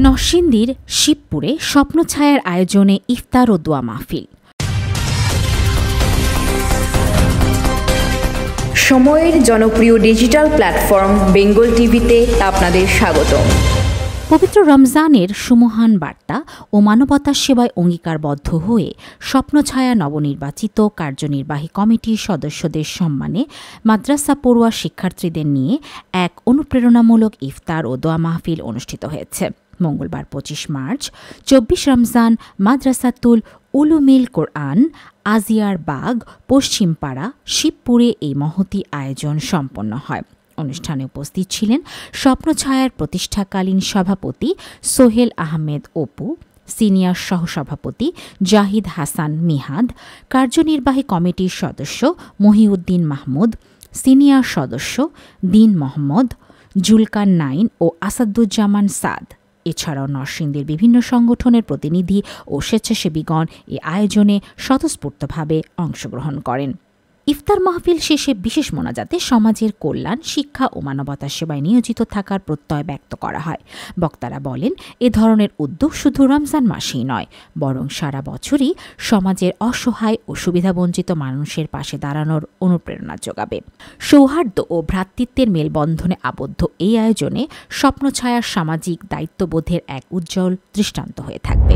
নরসিংদীর শিবপুরে স্বপ্নছায়ার আয়োজনে ইফতার ও দোয়া মাহফিল। সময়ের জনপ্রিয় ডিজিটাল প্ল্যাটফর্ম বেঙ্গল টিভিতে আপনাদের স্বাগত। পবিত্র রমজানের সুমহান বার্তা ও মানবতার সেবায় অঙ্গীকারবদ্ধ হয়ে স্বপ্নছায়া নবনির্বাচিত কার্যনির্বাহী কমিটির সদস্যদের সম্মানে মাদ্রাসা পড়ুয়া শিক্ষার্থীদের নিয়ে এক অনুপ্রেরণামূলক ইফতার ও দোয়া মাহফিল অনুষ্ঠিত হয়েছে। মঙ্গলবার ২৫ মার্চ ২৪ রমজান মাদ্রাসাতুল উলুমিল কোরআন আজিয়ার বাগ পশ্চিমপাড়া শিবপুরে এই মহতী আয়োজন সম্পন্ন হয়। অনুষ্ঠানে উপস্থিত ছিলেন স্বপ্নছায়ার প্রতিষ্ঠাকালীন সভাপতি সোহেল আহমেদ অপু, সিনিয়র সহসভাপতি জাহিদ হাসান মিহাদ, কার্যনির্বাহী কমিটির সদস্য মহিউদ্দিন মাহমুদ, সিনিয়র সদস্য দীন মোহাম্মদ, জুলকার নাইন ও আসাদুজ্জামান সাদ। এছাড়াও নরসিংদীর বিভিন্ন সংগঠনের প্রতিনিধি ও স্বেচ্ছাসেবীগণ এ আয়োজনে স্বতঃস্ফূর্তভাবে অংশগ্রহণ করেন। ইফতার মাহফিল শেষে বিশেষ মোনাজাতে সমাজের কল্যাণ, শিক্ষা ও মানবতার সেবায় নিয়োজিত থাকার প্রত্যয় ব্যক্ত করা হয়। বক্তারা বলেন, এ ধরনের উদ্যোগ শুধু রমজান মাসেই নয়, বরং সারা বছরই সমাজের অসহায় ও সুবিধাবঞ্চিত মানুষের পাশে দাঁড়ানোর অনুপ্রেরণা যোগাবে। সৌহার্দ্য ও ভ্রাতৃত্বের মেলবন্ধনে আবদ্ধ এই আয়োজনে স্বপ্নছায়ার সামাজিক দায়িত্ববোধের এক উজ্জ্বল দৃষ্টান্ত হয়ে থাকবে।